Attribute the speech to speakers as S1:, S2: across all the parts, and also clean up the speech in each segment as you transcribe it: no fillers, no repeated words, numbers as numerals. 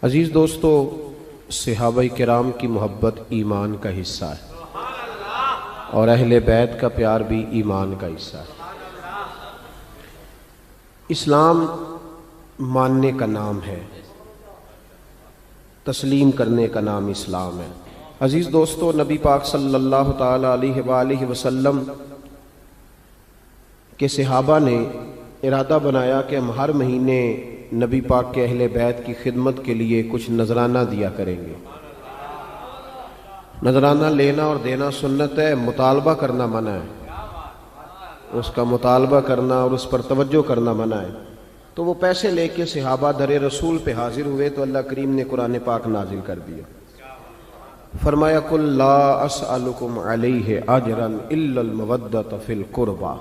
S1: عزیز دوستو، صحابہ کرام کی محبت ایمان کا حصہ ہے اور اہل بیت کا پیار بھی ایمان کا حصہ ہے۔ اسلام ماننے کا نام ہے، تسلیم کرنے کا نام اسلام ہے۔ عزیز دوستو، نبی پاک صلی اللہ تعالی علیہ وآلہ وسلم کے صحابہ نے ارادہ بنایا کہ ہم ہر مہینے نبی پاک کے اہل بیت کی خدمت کے لیے کچھ نذرانہ دیا کریں گے۔ نذرانہ لینا اور دینا سنت ہے، مطالبہ کرنا منع ہے۔ اس کا مطالبہ کرنا اور اس پر توجہ کرنا منع ہے۔ تو وہ پیسے لے کے صحابہ در رسول پہ حاضر ہوئے تو اللہ کریم نے قرآن پاک نازل کر دیا۔ فرمایا قل لا اسألکم علیہ اجرا الا المودۃ فی القربى،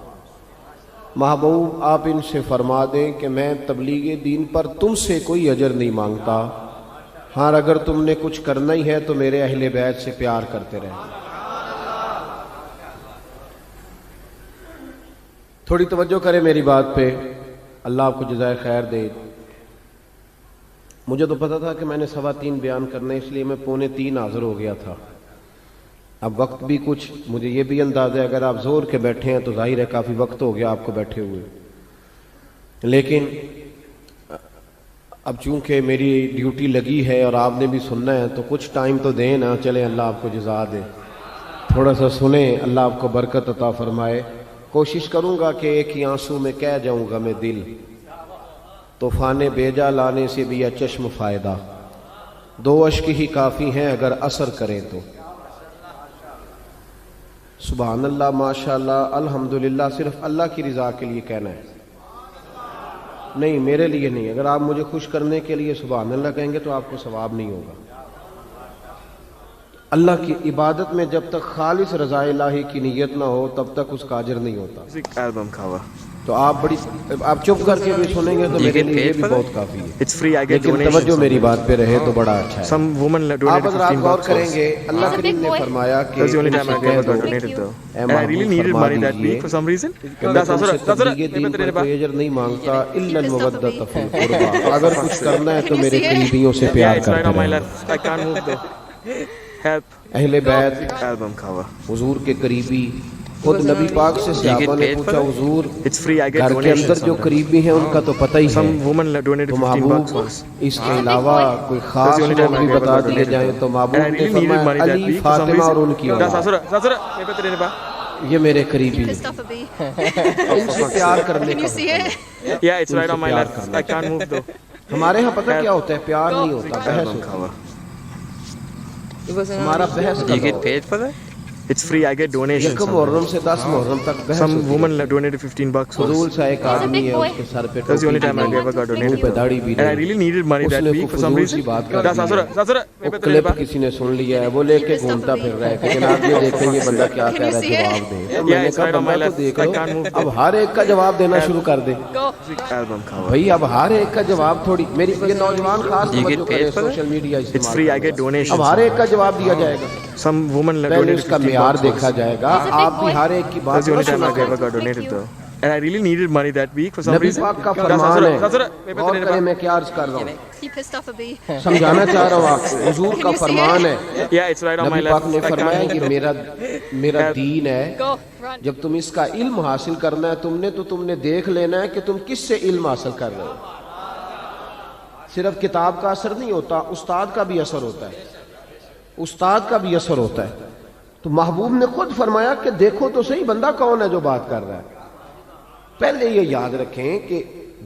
S1: محبوب آپ ان سے فرما دیں کہ میں تبلیغ دین پر تم سے کوئی اجر نہیں مانگتا، ہاں اگر تم نے کچھ کرنا ہی ہے تو میرے اہل بیت سے پیار کرتے رہنا۔ تھوڑی توجہ کریں میری بات پہ، اللہ آپ کو جزائے خیر دے۔ مجھے تو پتا تھا کہ میں نے 3:15 بیان کرنا ہے، اس لیے میں 2:45 حاضر ہو گیا تھا۔ اب وقت بھی کچھ، مجھے یہ بھی اندازہ ہے اگر آپ زور کے بیٹھے ہیں تو ظاہر ہے کافی وقت ہو گیا آپ کو بیٹھے ہوئے، لیکن اب چونکہ میری ڈیوٹی لگی ہے اور آپ نے بھی سننا ہے تو کچھ ٹائم تو دیں نا، چلیں اللہ آپ کو جزا دے، تھوڑا سا سنیں، اللہ آپ کو برکت عطا فرمائے۔ کوشش کروں گا کہ ایک ہی آنسو میں کہہ جاؤں گا میں دل، طوفان بیجا لانے سے بھی یا چشم فائدہ، 2 اشک ہی کافی ہیں اگر اثر کریں تو۔ سبحان اللہ، ماشاءاللہ، الحمدللہ، صرف اللہ کی رضا کے لیے کہنا ہے، نہیں میرے لیے نہیں۔ اگر آپ مجھے خوش کرنے کے لیے سبحان اللہ کہیں گے تو آپ کو ثواب نہیں ہوگا۔ اللہ کی عبادت میں جب تک خالص رضا الہی کی نیت نہ ہو تب تک اس کا اجر نہیں ہوتا۔ تو آپ چپ کر کے بھی سنیں گے تو میرے لیے یہ بھی بہت کافی ہے، لیکن توجہ میری بات پہ رہے تو بڑا اچھا ہے۔ آپ حضرات غور کریں گے، اللہ کریم نے فرمایا کہ اجر نہیں مانگتا الا المودۃ فی القربى، اگر کچھ کرنا ہے تو میرے قریبیوں سے پیار کرتے رہنا۔ اہل بیت حضور کے قریبی، خود نبی پاک سے صحابہ نے پوچھا حضور گھر کے اندر جو قریبی ہیں ان کا تو پتہ ہی ہے، تو محبوب اس کے علاوہ کوئی خاص لوگ بھی بتا دیے جائیں تو محبوب نے فرمایا علی، فاطمہ اور ان کی اولاد، یہ میرے قریبی ہیں، ان سے پیار کرنے کا۔ ہمارے ہاں پتہ کیا ہوتا ہے، پیار نہیں ہوتا، بحث ہوتا ہے۔ ہمارا بحث کا دور ہے، یکم محرم سے 10 محرم تک بحث ہوتی ہے۔ فضول سا ایک آدمی ہے، اس کے سر پہ ٹوپی نہیں، منہ پہ داڑھی بھی نہیں، اس نے کوئی فضول سی بات کر دی ہے، وہ کلپ کسی نے سن لیا ہے، وہ لے کے گھومتا پھر رہا ہے کہ جناب یہ دیکھیں یہ بندہ کیا کہہ رہا ہے، جواب دیں۔ تو میں نے کہا بندہ تو دیکھ لو، اب ہر ایک کا جواب دینا شروع کر دے بھائی، اب ہر ایک کا جواب تھوڑی، میری یہ نوجوان خاص توجہ کریں، سوشل میڈیا استعمال، اب ہر ایک کا جواب دیا جائے گا، پہلے اس کا معیار دیکھا جائے گا۔ آپ بھی ہر ایک کی بات نہ سنا کریں۔ نبی پاک کا فرمان ہے، غور کریں میں کیا عرض کر رہا ہوں، سمجھانا چاہ رہا ہوں آپ کو، حضور کا فرمان ہے، نبی پاک نے فرمایا کہ میرا دین ہے، جب تم اس کا علم حاصل کرنا ہے تم نے دیکھ لینا ہے کہ تم کس سے علم حاصل کر رہے ہو۔ صرف کتاب کا اثر نہیں ہوتا، استاد کا بھی اثر ہوتا ہے، استاد کا بھی اثر ہوتا ہے۔ تو محبوب نے خود فرمایا کہ دیکھو تو صحیح بندہ کون ہے جو بات کر رہا ہے۔ پہلے یہ یاد رکھیں کہ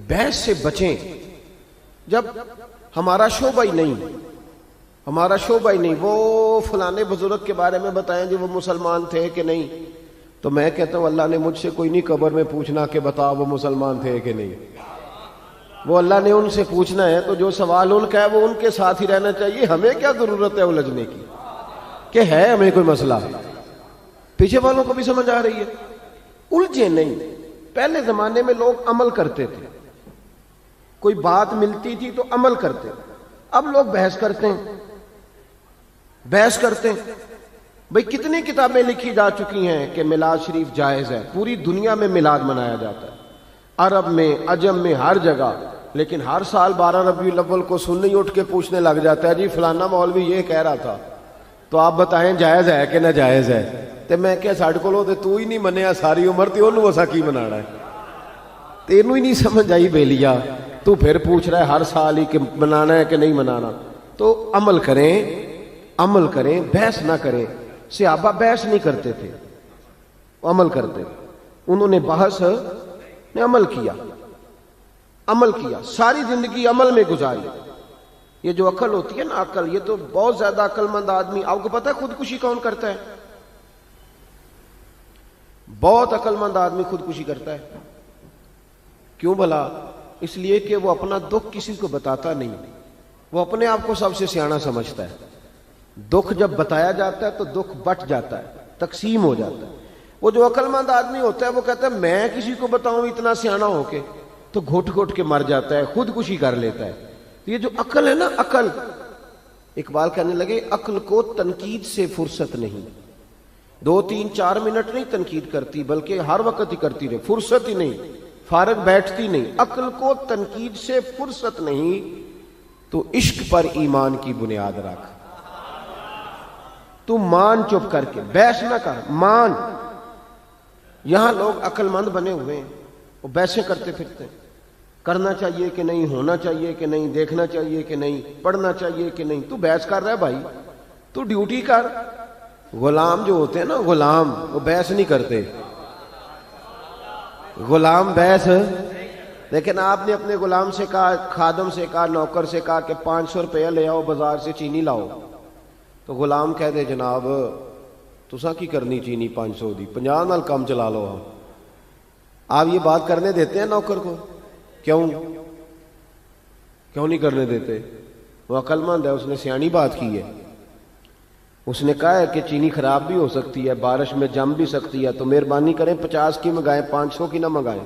S1: بحث سے بچیں، جب ہمارا شعبہ ہی نہیں، وہ فلانے بزرگ کے بارے میں بتائیں جو وہ مسلمان تھے کہ نہیں، تو میں کہتا ہوں اللہ نے مجھ سے کوئی نہیں قبر میں پوچھنا کہ بتا وہ مسلمان تھے کہ نہیں، وہ اللہ نے ان سے پوچھنا ہے، تو جو سوال ان کا ہے وہ ان کے ساتھ ہی رہنا چاہیے، ہمیں کیا ضرورت ہے الجھنے کی کہ ہے ہمیں کوئی مسئلہ، پیچھے والوں کو بھی سمجھ آ رہی ہے، الجھے نہیں۔ پہلے زمانے میں لوگ عمل کرتے تھے، کوئی بات ملتی تھی تو عمل کرتے، اب لوگ بحث کرتے ہیں،
S2: بھئی کتنی کتابیں لکھی جا چکی ہیں کہ میلاد شریف جائز ہے، پوری دنیا میں میلاد منایا جاتا ہے، عرب میں، عجم میں، ہر جگہ، لیکن ہر سال 12 ربیع الاول کو سنی اٹھ کے پوچھنے لگ جاتا ہے جی فلانا مولوی یہ کہہ رہا تھا، تو آپ بتائیں جائز ہے کہ ناجائز ہے؟ تے میں کہ ساڈے کولوں تے تو ہی نہیں منیا ساری عمر تے اونوں اسا کی منانا ہے، تینوں ہی نہیں سمجھ آئی بیلیا، تو پھر پوچھ رہا ہے ہر سال ہی کہ منانا ہے کہ نہیں منانا۔ تو عمل کریں، بحث نہ کریں۔ صحابہ بحث نہیں کرتے تھے، عمل کرتے تھے، انہوں نے بحث نے عمل کیا، ساری زندگی عمل میں گزاری۔ یہ جو عقل ہوتی ہے نا، عقل، یہ تو بہت زیادہ عقل مند آدمی، آپ کو پتہ ہے خودکشی کون کرتا ہے؟ بہت عقل مند آدمی خودکشی کرتا ہے۔ کیوں بھلا؟ اس لیے کہ وہ اپنا دکھ کسی کو بتاتا نہیں، وہ اپنے آپ کو سب سے سیاںا سمجھتا ہے۔ دکھ جب بتایا جاتا ہے تو دکھ بٹ جاتا ہے، تقسیم ہو جاتا ہے۔ وہ جو عقل مند آدمی ہوتا ہے وہ کہتا ہے میں کسی کو بتاؤں اتنا سیاںا ہو کے، تو گھٹ گھٹ کے مر جاتا ہے، خودکشی کر لیتا ہے۔ یہ جو عقل ہے نا، عقل، اقبال کہنے لگے عقل کو تنقید سے فرصت نہیں، 2 3 4 منٹ نہیں تنقید کرتی، بلکہ ہر وقت ہی کرتی رہے، فرصت ہی نہیں، فارغ بیٹھتی نہیں۔ عقل کو تنقید سے فرصت نہیں، تو عشق پر ایمان کی بنیاد رکھ، تو مان چپ کر کے، بحث نہ کر، مان۔ یہاں لوگ عقل مند بنے ہوئے ہیں، وہ بحثیں کرتے پھرتے ہیں، کرنا چاہیے کہ نہیں، ہونا چاہیے کہ نہیں، دیکھنا چاہیے کہ نہیں، پڑھنا چاہیے کہ نہیں۔ تو بحث کر رہا ہے بھائی، تو ڈیوٹی کر۔ غلام جو ہوتے ہیں نا، غلام، وہ بحث نہیں کرتے، غلام بحث۔ لیکن آپ نے اپنے غلام سے کہا، خادم سے کہا، نوکر سے کہا کہ 500 روپیہ لے آؤ بازار سے، چینی لاؤ، تو غلام کہہ دے جناب تساں کی کرنی چینی 500 دی، 50 نال کم چلا لو۔ آپ یہ بات کرنے دیتے ہیں نوکر کو؟ کیوں نہیں کرنے دیتے؟ وہ عقل مند ہے، اس نے سیانی بات کی ہے، اس نے کہا ہے کہ چینی خراب بھی ہو سکتی ہے، بارش میں جم بھی سکتی ہے، تو مہربانی کریں 50 کی منگائیں، 500 کی نہ منگائیں۔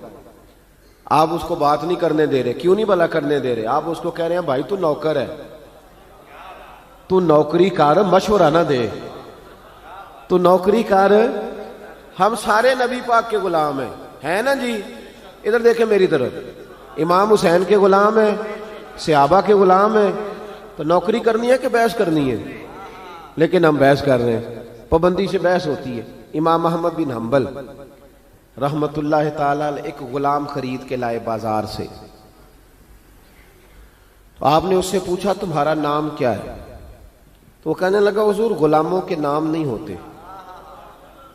S2: آپ اس کو بات نہیں کرنے دے رہے، کیوں نہیں بھلا کرنے دے رہے؟ آپ اس کو کہہ رہے ہیں بھائی تو نوکر ہے، تو نوکری کر، مشورہ نہ دے، تو نوکری کر۔ ہم سارے نبی پاک کے غلام ہیں نا جی؟ ادھر دیکھیں میری طرف، امام حسین کے غلام ہیں، صحابہ کے غلام ہیں، تو نوکری کرنی ہے کہ بحث کرنی ہے؟ لیکن ہم بحث کر رہے ہیں، پابندی سے بحث ہوتی ہے۔ امام احمد بن حنبل رحمت اللہ تعالیٰ ایک غلام خرید کے لائے بازار سے، تو آپ نے اس سے پوچھا تمہارا نام کیا ہے؟ تو وہ کہنے لگا حضور غلاموں کے نام نہیں ہوتے،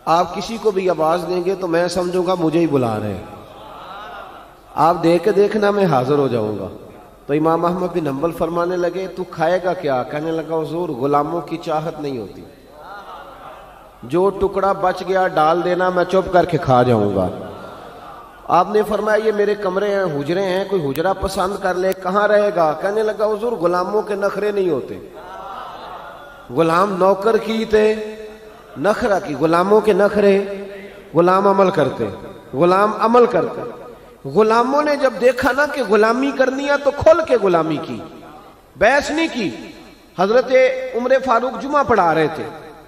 S2: آپ کسی کو بھی آواز دیں گے تو میں سمجھوں گا مجھے ہی بلا رہے ہیں، آپ دیکھ کے دیکھنا میں حاضر ہو جاؤں گا۔ تو امام احمد بن حنبل فرمانے لگے تو کھائے گا کیا؟ کہنے لگا حضور غلاموں کی چاہت نہیں ہوتی، جو ٹکڑا بچ گیا ڈال دینا، میں چپ کر کے کھا جاؤں گا۔ آپ نے فرمایا یہ میرے کمرے ہیں، حجرے ہیں، کوئی حجرہ پسند کر لے، کہاں رہے گا؟ کہنے لگا حضور غلاموں کے نخرے نہیں ہوتے، غلام نوکر کی تے نخرہ کی، غلاموں کے نخرے، غلام عمل کرتے، غلام عمل کرتے۔ غلاموں نے جب دیکھا نا کہ غلامی کرنی ہے تو کھل کے غلامی کی، بحث نہیں کی۔ حضرت عمر فاروق جمعہ پڑھا رہے تھے،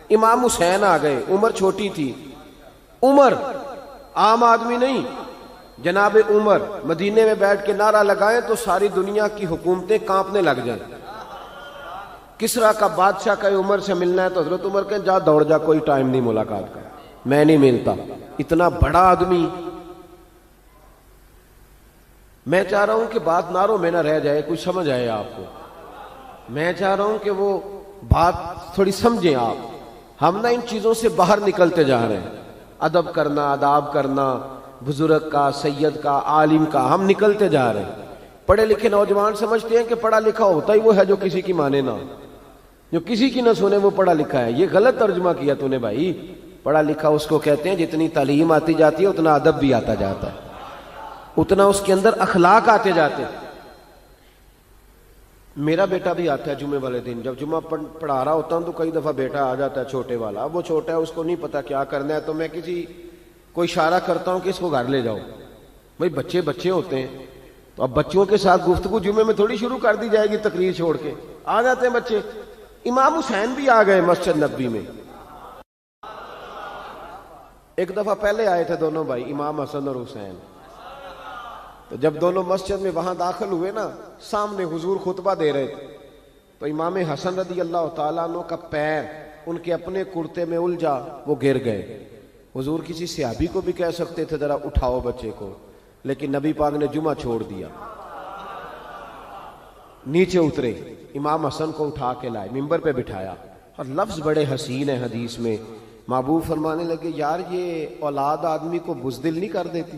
S2: امام حسین آ گئے، عمر چھوٹی تھی، عمر عام آدمی نہیں، جناب عمر مدینے میں بیٹھ کے نعرہ لگائیں تو ساری دنیا کی حکومتیں کانپنے لگ جائیں۔ کسرا کا بادشاہ کا عمر سے ملنا ہے تو حضرت عمر کہیں جا دوڑ جا، کوئی ٹائم نہیں ملاقات کا، میں نہیں ملتا۔ اتنا بڑا آدمی۔ میں چاہ رہا ہوں کہ بات نعروں میں نہ رہ جائے، کچھ سمجھ آئے آپ کو۔ میں چاہ رہا ہوں کہ وہ بات تھوڑی سمجھیں آپ۔ ہم نہ ان چیزوں سے باہر نکلتے جا رہے ہیں، ادب کرنا، آداب کرنا، بزرگ کا، سید کا، عالم کا، ہم نکلتے جا رہے ہیں۔ پڑھے لکھے نوجوان سمجھتے ہیں کہ پڑھا لکھا ہوتا ہی وہ ہے جو کسی کی مانے نہ، جو کسی کی نہ سنے وہ پڑھا لکھا ہے۔ یہ غلط ترجمہ کیا تو نے بھائی۔ پڑھا لکھا اس کو کہتے ہیں جتنی تعلیم آتی جاتی ہے اتنا ادب بھی آتا جاتا ہے، اتنا اس کے اندر اخلاق آتے جاتے ہیں۔ میرا بیٹا بھی آتا ہے جمعے والے دن، جب جمعہ پڑھا رہا ہوتا ہوں تو کئی دفعہ بیٹا آ جاتا ہے چھوٹے والا، اب وہ چھوٹا ہے اس کو نہیں پتا کیا کرنا ہے، تو میں کوئی اشارہ کرتا ہوں کہ اس کو گھر لے جاؤ۔ بھائی بچے ہوتے ہیں، تو اب بچوں کے ساتھ گفتگو جمعے میں تھوڑی شروع کر دی جائے گی، تقریر چھوڑ کے آ جاتے ہیں بچے۔ امام حسین بھی آ گئے مسجد نبوی میں، ایک دفعہ پہلے آئے تھے دونوں بھائی امام حسن اور حسین. تو جب دونوں مسجد میں وہاں داخل ہوئے نا, سامنے حضور خطبہ دے رہے تھے, تو امام حسن رضی اللہ تعالیٰ عنہ کا پیر ان کے اپنے کرتے میں الجھا, وہ گر گئے. حضور کسی صحابی کو بھی کہہ سکتے تھے ذرا اٹھاؤ بچے کو, لیکن نبی پاک نے جمعہ چھوڑ دیا. نیچے اترے, امام حسن کو اٹھا کے لائے, ممبر پہ بٹھایا, اور لفظ بڑے حسین ہیں حدیث میں. محبوب فرمانے لگے یار یہ اولاد آدمی کو بزدل نہیں کر دیتی,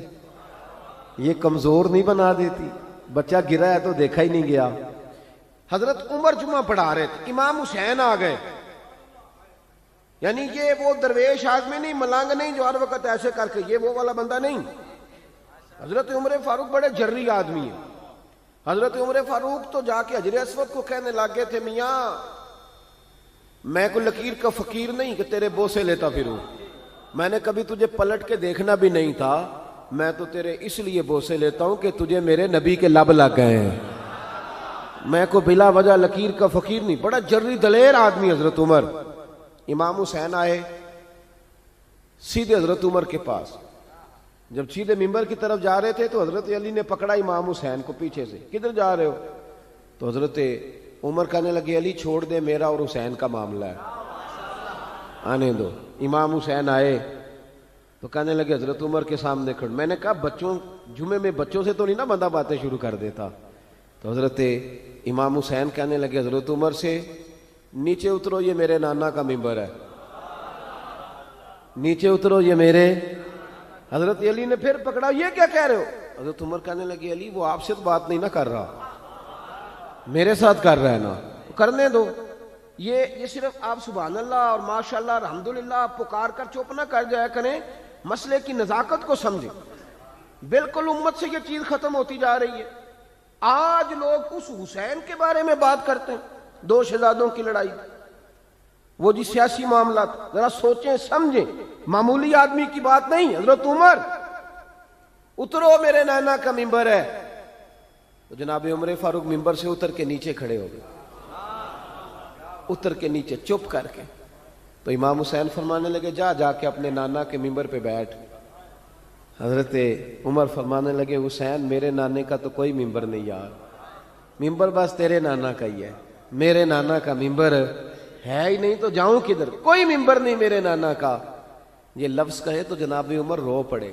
S2: یہ کمزور نہیں بنا دیتی, بچہ گرا ہے تو دیکھا ہی نہیں گیا. حضرت عمر جمعہ پڑھا رہے تھے, امام حسین آ گئے. یعنی یہ وہ درویش آدمی نہیں, ملنگ نہیں جو ہر وقت ایسے کر کے, یہ وہ والا بندہ نہیں. حضرت عمر فاروق بڑے جری آدمی ہیں. حضرت عمر فاروق تو جا کے حجر اسود کو کہنے لگے تھے میاں میں کوئی لکیر کا فقیر نہیں کہ تیرے بوسے لیتا پھروں, میں نے کبھی تجھے پلٹ کے دیکھنا بھی نہیں تھا, میں تو تیرے اس لیے بوسے لیتا ہوں کہ تجھے میرے نبی کے لب لگ گئے ہیں, میں کو بلا وجہ لکیر کا فقیر نہیں. بڑا جری دلیر آدمی حضرت عمر. امام حسین آئے سیدھے حضرت عمر کے پاس, جب سیدھے ممبر کی طرف جا رہے تھے تو حضرت علی نے پکڑا امام حسین کو پیچھے سے, کدھر جا رہے ہو؟ تو حضرت عمر کہنے لگے علی چھوڑ دے, میرا اور حسین کا معاملہ ہے, آنے دو. امام حسین آئے تو کہنے لگے حضرت عمر کے سامنے کھڑ. میں نے کہا بچوں جمعے میں بچوں سے تو نہیں نا بندہ باتیں شروع کر دیتا. تو حضرت امام حسین کہنے لگے حضرت عمر سے نیچے اترو, یہ میرے نانا کا ممبر ہے, نیچے اترو یہ میرے. حضرت علی نے پھر پکڑا, یہ کیا کہہ رہے ہو؟ حضرت عمر کہنے لگے علی وہ آپ سے تو بات نہیں نہ کر رہا, میرے ساتھ کر رہا ہے نا, کرنے دو. یہ صرف آپ سبحان اللہ اور ماشاءاللہ الحمدللہ پکار کر چپ نہ کر جایا کریں, مسئلے کی نزاکت کو سمجھیں. بالکل امت سے یہ چیز ختم ہوتی جا رہی ہے. آج لوگ اس حسین کے بارے میں بات کرتے ہیں, دو شہزادوں کی لڑائی, وہ جی سیاسی معاملات, ذرا سوچیں سمجھیں, معمولی آدمی کی بات نہیں. حضرت عمر اترو میرے نانا کا ممبر ہے. تو جناب عمر فاروق ممبر سے اتر کے نیچے کھڑے ہو گئے, اتر کے نیچے چپ کر کے. تو امام حسین فرمانے لگے جا جا کے اپنے نانا کے ممبر پہ بیٹھ. حضرت عمر فرمانے لگے حسین میرے نانے کا تو کوئی ممبر نہیں یار, ممبر بس تیرے نانا کا ہی ہے, میرے نانا کا ممبر ہے ہی نہیں تو جاؤں کدھر, کوئی ممبر نہیں میرے نانا کا. یہ لفظ کہے تو جناب عمر رو پڑے,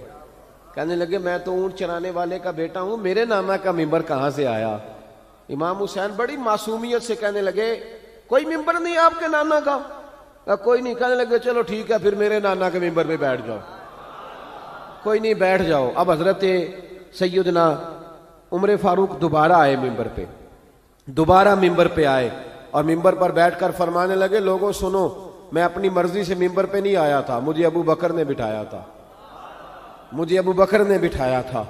S2: کہنے لگے میں تو اونٹ چرانے والے کا بیٹا ہوں, میرے نانا کا ممبر کہاں سے آیا. امام حسین بڑی معصومیت سے کہنے لگے کوئی ممبر نہیں آپ کے نانا کا؟ کوئی نہیں. کہنے لگے چلو ٹھیک ہے پھر میرے نانا کے ممبر پہ بیٹھ جاؤ. کوئی نہیں بیٹھ جاؤ. اب حضرت سیدنا عمر فاروق دوبارہ آئے ممبر پہ, دوبارہ ممبر پہ آئے اور ممبر پر بیٹھ کر فرمانے لگے لوگوں سنو, میں اپنی مرضی سے ممبر پہ نہیں آیا تھا, مجھے ابو بکر نے بٹھایا تھا, مجھے ابو بکر نے بٹھایا تھا,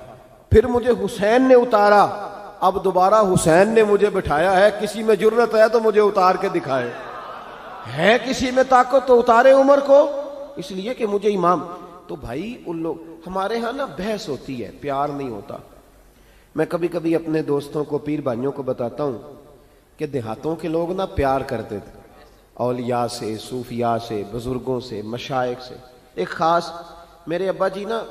S2: پھر مجھے حسین نے اتارا, اب دوبارہ حسین نے مجھے بٹھایا ہے. کسی میں جرت ہے تو مجھے اتار کے دکھائے, ہے کسی میں طاقت تو اتارے عمر کو, اس لیے کہ مجھے امام. تو بھائی ان لوگ ہمارے ہاں نا بحث ہوتی ہے, پیار نہیں ہوتا. میں کبھی کبھی اپنے دوستوں کو پیر بھائیوں کو بتاتا ہوں کہ دیہاتوں کے لوگ نا پیار کرتے تھے اولیاء سے, صوفیاء سے, بزرگوں سے, مشائخ سے. ایک خاص میرے ابا جی نا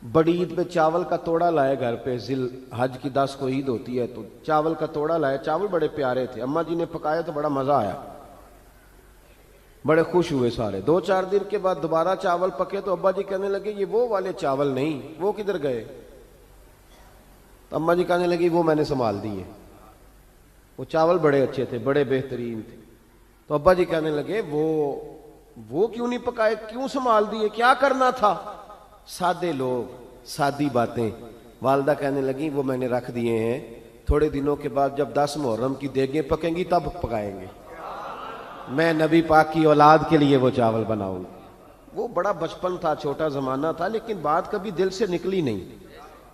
S2: بڑی عید پہ چاول کا توڑا لائے گھر پہ, ذی الحج کی 10 کو عید ہوتی ہے تو چاول کا توڑا لائے. چاول بڑے پیارے تھے, اماں جی نے پکایا تو بڑا مزہ آیا, بڑے خوش ہوئے سارے. 2-4 دن کے بعد دوبارہ چاول پکے تو ابا جی کہنے لگے یہ وہ والے چاول نہیں, وہ کدھر گئے؟ تو اماں جی کہنے لگی وہ میں نے سنبھال دیے, وہ چاول بڑے اچھے تھے, بڑے بہترین تھے. تو ابا جی کہنے لگے وہ کیوں نہیں پکائے, کیوں سنبھال دیے, کیا کرنا تھا؟ سادے لوگ, سادی باتیں. والدہ کہنے لگی وہ میں نے رکھ دیے ہیں, تھوڑے دنوں کے بعد جب 10 محرم کی دیگیں پکیں گی تب پکائیں گے, میں نبی پاک کی اولاد کے لیے وہ چاول بناؤں. وہ بڑا بچپن تھا, چھوٹا زمانہ تھا, لیکن بات کبھی دل سے نکلی نہیں,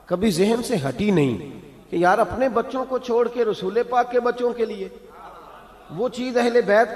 S2: کبھی ذہن سے ہٹی نہیں کہ یار اپنے بچوں کو چھوڑ کے رسول پاک کے بچوں کے لیے وہ چیز اہل بیت